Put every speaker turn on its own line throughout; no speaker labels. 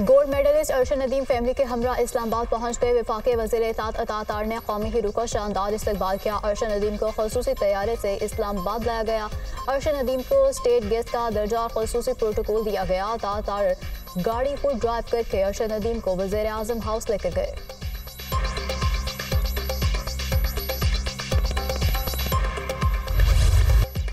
Gold medallist Arshad Nadeem family के हमरा इस्लामाबाद पहुंच गए। वफाकी वज़ीर इत्तेहाद अता तार ने कौमी हीरो का शानदार इस्तकबाल किया। अरशद नदीम को खसूसी तैयारे से इस्लामाबाद लाया गया। अरशद नदीम को स्टेट गेस्ट का दर्जा और खसूसी प्रोटोकॉल दिया गया। अता तार गाड़ी को ड्राइव करके अरशद नदीम को वज़ीर आज़म हाउस लेकर गए।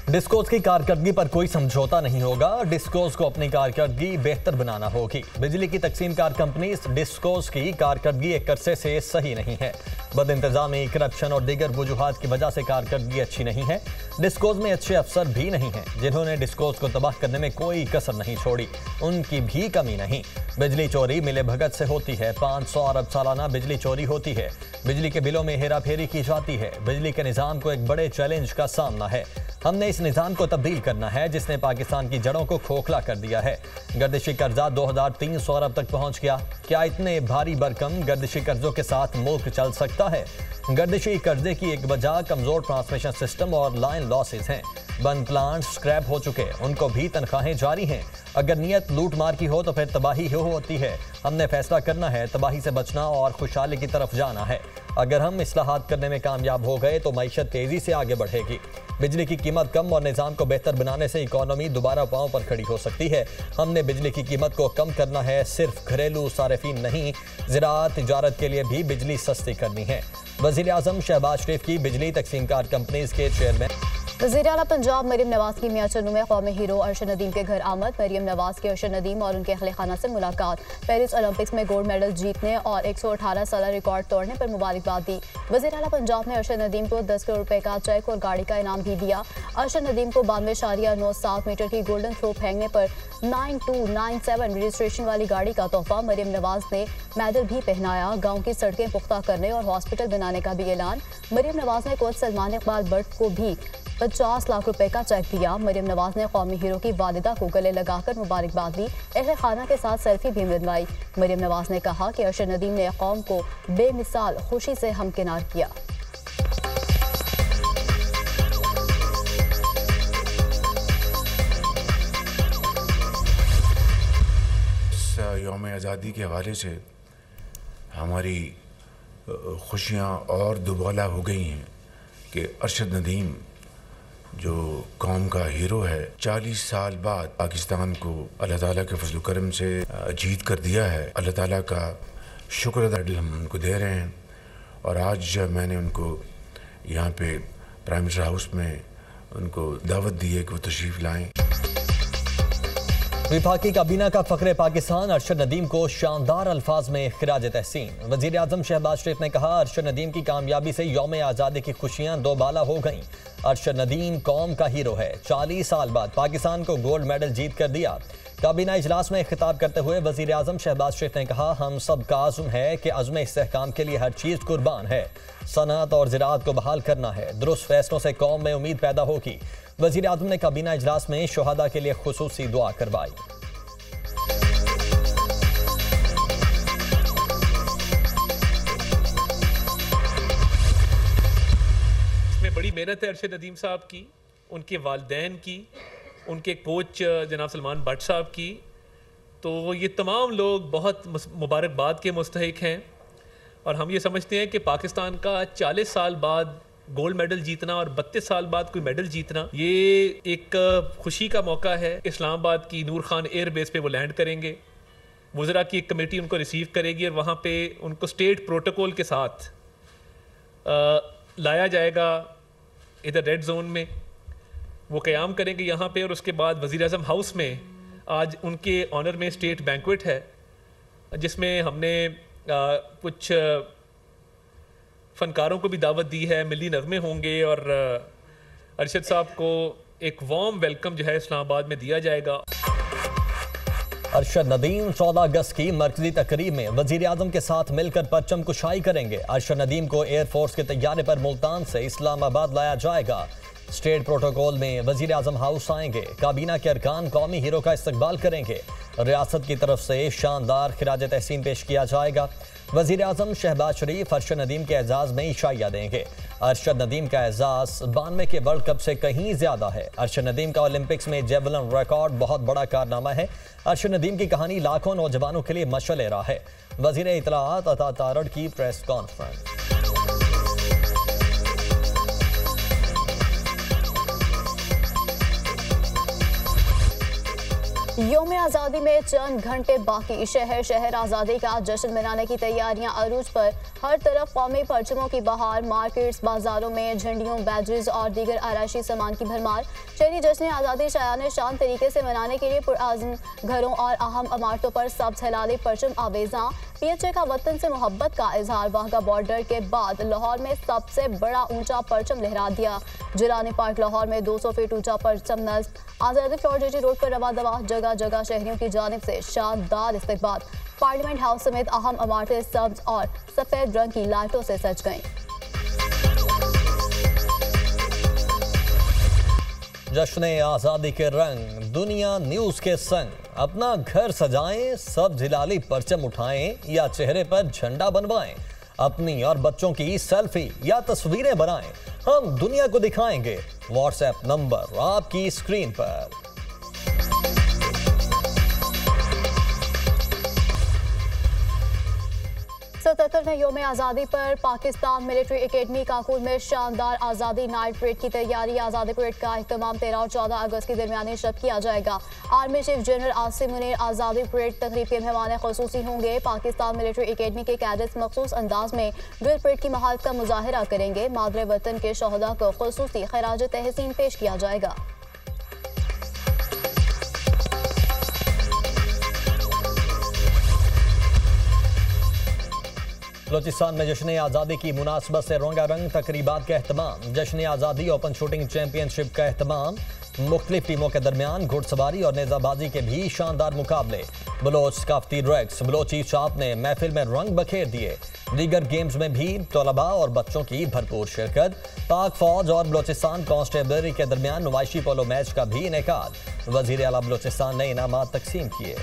डिस्कोस की कारकर्दगी पर कोई समझौता नहीं होगा। डिस्कोस को अपनी कारकर्दगी बेहतर बनाना होगी। बिजली की तकसीमकार कंपनी डिस्कोस की कारकर्दगी एक अरसे से सही नहीं है। बदइंतजामी, करप्शन और दीगर वजूहात की वजह से कारकर्दगी अच्छी नहीं है। डिस्कोस में अच्छे अफसर भी नहीं हैं जिन्होंने डिस्कोस को तबाह करने में कोई कसर नहीं छोड़ी। उनकी भी कमी नहीं। बिजली चोरी मिले भगत से होती है। 500 अरब सालाना बिजली चोरी होती है। बिजली के बिलों में हेरा फेरी की जाती है। बिजली के निज़ाम को एक बड़े चैलेंज का सामना है। हमने इस निज़ाम को तब्दील करना है जिसने पाकिस्तान की जड़ों को खोखला कर दिया है। गर्दिशी कर्जा 2300 अरब तक पहुंच गया। क्या इतने भारी भरकम गर्दिशी कर्जों के साथ मुल्क चल सकता है? गर्दिशी कर्जे की एक वजह कमजोर ट्रांसमिशन सिस्टम और लाइन लॉसेस हैं। बंद प्लांट स्क्रैप हो चुके, उनको भी तनख्वाहें जारी हैं। अगर नीयत लूट मार की हो तो फिर तबाही ही होती है। हमने फैसला करना है, तबाही से बचना और खुशहाली की तरफ जाना है। अगर हम इस्लाहात करने में कामयाब हो गए तो मईशत तेजी से आगे बढ़ेगी। बिजली की कीमत कम और निज़ाम को बेहतर बनाने से इकॉनमी दोबारा पांव पर खड़ी हो सकती है। हमने बिजली की कीमत को कम करना है, सिर्फ घरेलू सारिफीन नहीं, ज़राअत तिजारत के लिए भी बिजली सस्ती करनी है। वज़ीर आज़म शहबाज शरीफ की बिजली तकसीमकार कंपनीज के चेयरमैन
वज़ीर आला पंजाब मरियम नवाज की मियां चन्नू में कौमी हीरो अरशद नदीम के घर आमद। मरियम नवाज के अरशद नदीम और उनके अहले खाना से मुलाकात। पेरिस ओलंपिक्स में गोल्ड मेडल जीतने और 118 साल रिकॉर्ड तोड़ने पर मुबारकबाद दी। वज़ीर आला पंजाब ने अरशद नदीम को 10 करोड़ रुपए का चेक और गाड़ी का इनाम भी दिया। अरशद नदीम को 92.97 मीटर की गोल्डन थ्रो फेंकने पर 9297 रजिस्ट्रेशन वाली गाड़ी का तोहफा। मरियम नवाज ने मेडल भी पहनाया। गाँव की सड़कें पुख्ता करने और हॉस्पिटल बनाने का भी ऐलान। मरियम नवाज ने कोच सलमान इकबाल भट्ट को भी 50 लाख रुपए का चेक दिया। मरियम नवाज ने कौमी हीरो की वालिदा को गले लगाकर मुबारकबाद दी। अहले खाना के साथ सेल्फी भी मिलवाई। मरियम नवाज ने कहा कि अरशद नदीम ने कौम को बेमिसाल खुशी से हमकिनार किया।
यौम आज़ादी के हवाले से हमारी खुशियाँ और दुबाला हो गई हैं कि अरशद नदीम जो कौम का हीरो है, 40 साल बाद पाकिस्तान को अल्लाह ताला के फजल करम से जीत कर दिया है। अल्लाह ताला का शुक्र अदा हम उनको दे रहे हैं। और आज मैंने उनको यहाँ पे प्राइम मिनिस्टर हाउस में उनको दावत दी है कि वो तशरीफ़ लाएँ।
विफाकी काबीना का फ़ख्रे पाकिस्तान अरशद नदीम को शानदार अल्फाज में खिराज तहसीन। वज़ीर आज़म शहबाज शरीफ ने कहा, अरशद नदीम की कामयाबी से यौम आज़ादी की खुशियाँ दोबाला हो गईं। अरशद नदीम कौम का हीरो है। 40 साल बाद पाकिस्तान को गोल्ड मेडल जीत कर दिया। काबीना इजलास में खिताब करते हुए वज़ीर आज़म शहबाज शरीफ ने कहा, हम सब का आज़म है कि अज़्म इस्तेहकाम के लिए हर चीज़ कुर्बान है। सनअत और ज़राअत को बहाल करना है। दुरुस्त फैसलों से कौम में उम्मीद पैदा होगी। वज़ीर आज़म ने काबीना इजलास में शुहदा के लिए खुसूसी दुआ करवाई।
इसमें बड़ी मेहनत है अरशद नदीम साहब की, उनके वालिदैन की, उनके कोच जनाब सलमान भट्ट साहब की। तो ये तमाम लोग बहुत मुबारकबाद के मुस्तहिक हैं। और हम ये समझते हैं कि पाकिस्तान का 40 साल बाद गोल्ड मेडल जीतना और 32 साल बाद कोई मेडल जीतना, ये एक खुशी का मौका है। इस्लामाबाद की नूर खान एयर बेस पे वो लैंड करेंगे। वज़रा की एक कमेटी उनको रिसीव करेगी और वहाँ पे उनको स्टेट प्रोटोकॉल के साथ लाया जाएगा इधर रेड जोन में। वो क़याम करेंगे यहाँ पे। और उसके बाद वज़ीर आज़म हाउस में आज उनके ऑनर में स्टेट बैंक्वेट है जिसमें हमने कुछ फ़नकारों को भी दावत दी है। मिली नज़में होंगे और अरशद साहब को एक वार्म वेलकम जो है इस्लामाबाद में दिया जाएगा।
अरशद नदीम 14 अगस्त की मरकजी तकरीब में वज़ीर आज़म के साथ मिलकर परचम कुशाई करेंगे। अरशद नदीम को एयरफोर्स के तैयारे पर मुल्तान से इस्लामाबाद लाया जाएगा। स्टेट प्रोटोकॉल में वजीर आजम हाउस आएंगे। काबीना के अरकान कौमी हीरो का इस्तकबाल करेंगे। रियासत की तरफ से शानदार खिराज तहसीन पेश किया जाएगा। वजीर आजम शहबाज शरीफ अरशद नदीम के एजाज में इशाइया देंगे। अरशद नदीम का एजाज 92 के वर्ल्ड कप से कहीं ज्यादा है। अरशद नदीम का ओलंपिक्स में जेवलिन रिकॉर्ड बहुत बड़ा कारनामा है। अरशद नदीम की कहानी लाखों नौजवानों के लिए मशअल राह है। वजीर इत्तलाआत अता तारड़ की प्रेस कॉन्फ्रेंस।
यौम आज़ादी में चंद घंटे बाकी। शहर शहर आज़ादी का जश्न मनाने की तैयारियां अरूज पर। हर तरफ कौमी परचमों की बहार। मार्केट्स, बाजारों में झंडियों, बैजेस और दीगर आराशी सामान की भरमार। शहरी जश्न आज़ादी शायान शान तरीके से मनाने के लिए पुरआज़म घरों और अहम इमारतों पर सब्ज़ हिलाली परचम आवेज़ां। PHA का वतन से मोहब्बत का इजहार। वाघा बॉर्डर के बाद लाहौर में सबसे बड़ा ऊंचा परचम लहरा दिया। जिलानी पार्क लाहौर में 200 फीट ऊंचा परचम नस्ब। आज़ादी फ्लोर JG रोड पर रवा दवा। जगह जगह शहरियों की जानिब से शानदार इस्तकबाल। पार्लियामेंट हाउस समेत अहम इमारतें सब्ज और सफेद रंग की लाइटों से सज गईं।
जश्न आज़ादी के रंग दुनिया न्यूज़ के संग। अपना घर सजाएं, सब्ज हिलाली परचम उठाएं या चेहरे पर झंडा बनवाएं। अपनी और बच्चों की सेल्फी या तस्वीरें बनाएं। हम दुनिया को दिखाएंगे। व्हाट्सएप नंबर आपकी स्क्रीन पर।
77वें यौम आज़ादी पर पाकिस्तान मिलिट्री एकेडमी काकुल में शानदार आज़ादी नाइट परेड की तैयारी। आज़ादी परेड का अहतमाम 13 और 14 अगस्त की दरमियानी शब किया जाएगा। Army chief general Asim Munir आज़ादी परेड तकरीब के मेहमान खुसूसी होंगे। पाकिस्तान मिलिट्री एकेडमी के कैडेट्स मखसूस अंदाज में ड्रिल परेड की महारत का मुजाहिरा करेंगे। मादरे वतन के शहदा को खुसूसी खराज तहसीन पेश किया जाएगा।
बलूचिस्तान में जश्न आज़ादी की मुनासबत से रंगारंग तकरीबात का एहतमाम। जश्न आज़ादी ओपन शूटिंग चैंपियनशिप का एहतमाम। मुख्तलिफ टीमों के दरमियान घुड़सवारी और नेजाबाजी के भी शानदार मुकाबले। बलोच सकाफती ड्रैग्स बलोची चाप ने महफिल में रंग बखेर दिए। दीगर गेम्स में भी तलबा और बच्चों की भरपूर शिरकत। पाक फौज और बलूचिस्तान कांस्टेबलरी के दरमियान नुमाइशी पोलो मैच का भी इनेकाद। वजीर आला बलूचिस्तान ने इनामात तकसीम किए।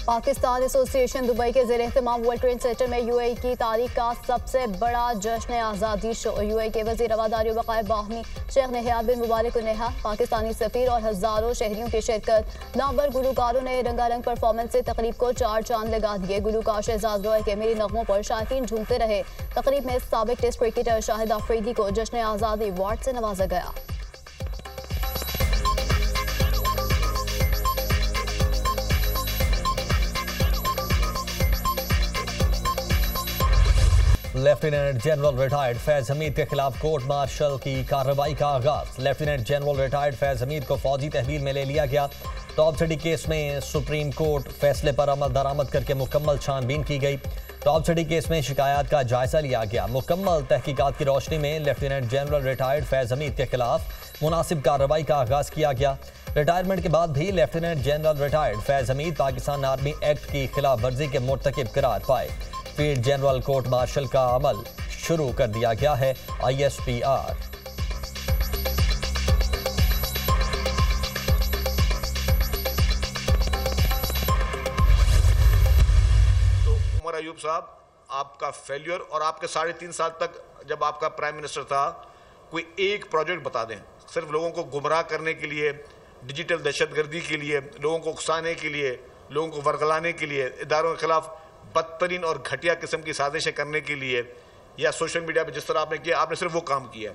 पाकिस्तान एसोसिएशन दुबई के ज़ेर एहतमाम वर्ल्ड ट्रेड सेंटर में UAE की तारीख का सबसे बड़ा जश्न आज़ादी शो। UAE के वज़ीर रवादारी वक़ार बाहमी शेख नहयान बिन मुबारक नेहा, पाकिस्तानी सफ़ीर और हज़ारों शहरियों की शिरकत। नामवर गुलकारों ने रंगारंग परफॉर्मेंस से तकरीब को 4 चांद लगा दिए। गुलकार शहजाद रॉय के मेरी नगमों पर शायकीन झूमते रहे। तकरीब में साबिक टेस्ट क्रिकेटर शाहिद अफरीदी को जश्न आज़ादी अवार्ड से नवाजा गया।
Lieutenant general retired Faiz Hamid के खिलाफ कोर्ट मार्शल की कार्रवाई का आगाज। Lieutenant general retired Faiz Hamid को फौजी तहवील में ले लिया गया। टॉप सिटी केस में सुप्रीम कोर्ट फैसले पर अमल दरामद करके मुकम्मल छानबीन की गई। टॉप सिटी केस में शिकायत का जायजा लिया गया। मुकम्मल तहकीकात की रोशनी में lieutenant general retired Faiz Hamid के खिलाफ मुनासिब कार्रवाई का आगाज किया गया। रिटायरमेंट के बाद भी lieutenant general retired Faiz Hamid Pakistan army act की खिलाफ वर्जी के मुर्तकिब करार पाए। फील्ड जनरल कोर्ट मार्शल का अमल शुरू कर दिया गया है। ISPR
तो उमर अयूब साहब, आपका फेल्यूर और आपके 3.5 साल तक जब आपका प्राइम मिनिस्टर था, कोई एक प्रोजेक्ट बता दें सिर्फ लोगों को गुमराह करने के लिए, डिजिटल दहशतगर्दी के लिए, लोगों को उकसाने के लिए, लोगों को वर्गलाने के लिए, इदारों के खिलाफ बदतरीन और घटिया किस्म की साजिशें करने के लिए, या सोशल मीडिया पे जिस तरह आपने किया, आपने सिर्फ वो काम किया।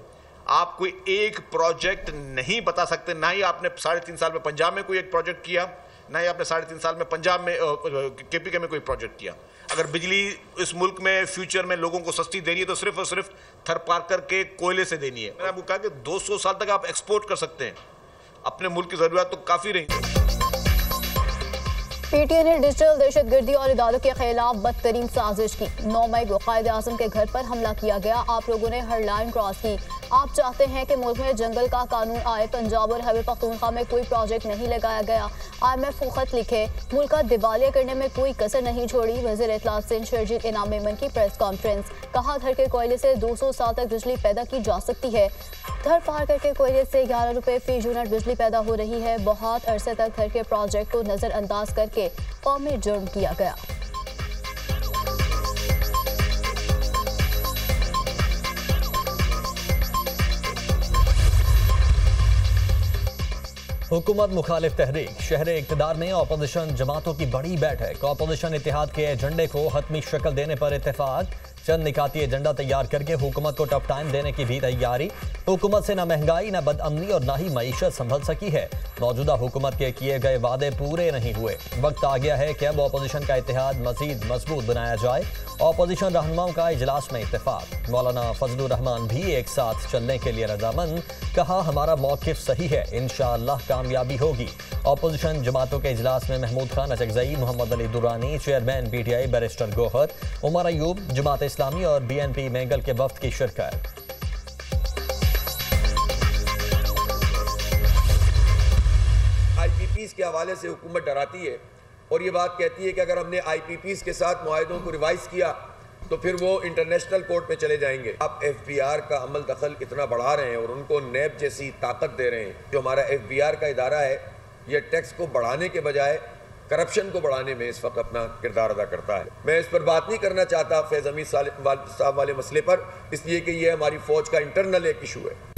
आप कोई एक प्रोजेक्ट नहीं बता सकते। ना ही आपने 3.5 साल में पंजाब में कोई एक प्रोजेक्ट किया, ना ही आपने 3.5 साल में पंजाब में KPK में कोई प्रोजेक्ट किया। अगर बिजली इस मुल्क में फ्यूचर में लोगों को सस्ती देनी है तो सिर्फ और सिर्फ थरपारकर के कोयले से देनी है। मैंने आपको कहा कि 200 साल तक आप एक्सपोर्ट कर सकते हैं। अपने मुल्क की जरूरत तो काफ़ी रही।
PTI ने डिजिटल दहशतगर्दी और इदारों के खिलाफ बदतरीन साजिश की। 9 मई को कायद आज़म के घर पर हमला किया गया। आप लोगों ने हर लाइन क्रॉस की। आप चाहते हैं कि मुल्क में जंगल का कानून आए, पंजाब और खैबर पख्तूनख्वा में कोई प्रोजेक्ट नहीं लगाया गया। IMF को खत लिखे, मुल्क का दिवालिया करने में कोई कसर नहीं छोड़ी। वज़ीर इत्तलात सिंध शर्जील इनाम मेमन की प्रेस कॉन्फ्रेंस, कहा घर के कोयले से 200 साल तक बिजली पैदा की जा सकती है। घर पार करके कोयले से 11 रुपये फी यूनिट बिजली पैदा हो रही है। बहुत अरसे तक घर के प्रोजेक्ट को नज़रअंदाज करके कौमी जुर्म किया गया।
हुकूमत मुखालिफ तहरीक शहर इक़्तिदार में अपोजिशन जमातों की बड़ी बैठक। अपोजिशन इत्तेहाद के एजेंडे को हतमी शक्ल देने पर इत्तेफाक। चंद निकाती एजेंडा तैयार करके हुकूमत को टफ टाइम देने की भी तैयारी। हुकूमत से न महंगाई, न बदअमनी और न ही मईशत संभल सकी है। मौजूदा हुकूमत के किए गए वादे पूरे नहीं हुए। वक्त आ गया है कि अब अपोजिशन का इत्तेहाद मजीद मजबूत बनाया जाए। अपोजिशन रहनुमाओं का इजलास में इत्तेफाक। मौलाना फजलुर रहमान भी एक साथ चलने के लिए रजामंद। कहा, हमारा मौक़िफ़ सही है, इंशाअल्लाह कामयाबी होगी। अपोजिशन जमातों के इजलास में Mahmood Khan Achakzai, Mohammad Ali Durrani, chairman PTI barrister Gohar, Umar Ayub, Jamaat Islami और BNP मैंगल के वफ्द की शिरकत।
IPPs के हवाले से हुकूमत डराती है और ये बात कहती है कि अगर हमने IPPs के साथ मुआहिदों को रिवाइज किया तो फिर वो इंटरनेशनल कोर्ट में चले जाएंगे। आप FBR का अमल दखल इतना बढ़ा रहे हैं और उनको नैब जैसी ताकत दे रहे हैं। जो हमारा FBR का इदारा है, ये टैक्स को बढ़ाने के बजाय करप्शन को बढ़ाने में इस वक्त अपना किरदार अदा करता है। मैं इस पर बात नहीं करना चाहता फैज़ हमीद साहब वाले मसले पर, इसलिए कि ये हमारी फौज का इंटरनल एक इशू है।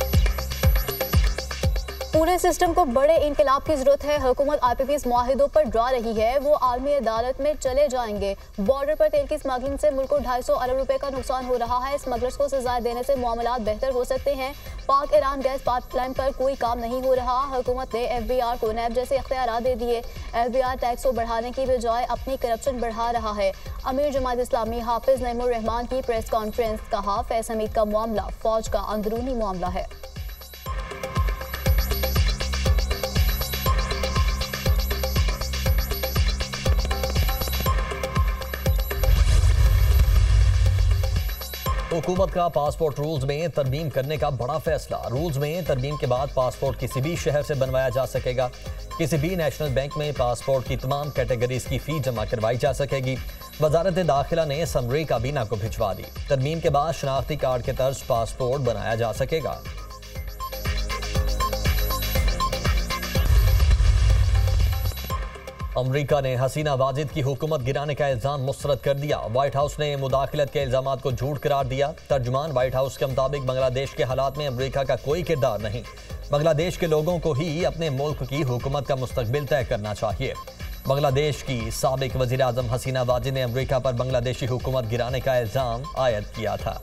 पूरे सिस्टम को बड़े इनकलाब की जरूरत है। हुकूमत IPPs मुआहिदों पर डरा रही है, वो आलमी अदालत में चले जाएंगे। बॉर्डर पर तेल की स्मगलिंग से मुल्क को 250 अरब रुपए का नुकसान हो रहा है। स्मगलर्स को सजाएं देने से मामलात बेहतर हो सकते हैं। पाक ईरान गैस पाइपलाइन पर कोई काम नहीं हो रहा। हुकूमत ने FBR को नैब जैसे इख्तियार दे दिए। FBR टैक्स को बढ़ाने की बजाय अपनी करप्शन बढ़ा रहा है। अमीर जमात इस्लामी हाफिज नईमुर रहमान की प्रेस कॉन्फ्रेंस, कहा, फैज़ हमीद का मामला फौज का अंदरूनी मामला है।
हुकूमत का पासपोर्ट रूल्स में तरमीम करने का बड़ा फैसला। रूल्स में तरमीम के बाद पासपोर्ट किसी भी शहर से बनवाया जा सकेगा। किसी भी नेशनल बैंक में पासपोर्ट की तमाम कैटेगरीज की फ़ी जमा करवाई जा सकेगी। वजारत दाखिला ने समरी काबीना को भिजवा दी। तरमीम के बाद शनाख्ती कार्ड के तर्ज पासपोर्ट बनाया जा सकेगा। अमरीका ने हसीना वाजिद की हुकूमत गिराने का इल्ज़ाम मुस्तरद कर दिया। व्हाइट हाउस ने मुदाखलत के इल्ज़ामात को झूठ करार दिया। तर्जुमान व्हाइट हाउस के मुताबिक बांग्लादेश के हालात में अमरीका का कोई किरदार नहीं। बांग्लादेश के लोगों को ही अपने मुल्क की हुकूमत का मुस्तकबिल तय करना चाहिए। बांग्लादेश की साबिक वज़ीर आज़म हसीना वाजिद ने अमरीका पर बांग्लादेशी हुकूमत गिराने का इल्ज़ाम आयद किया था।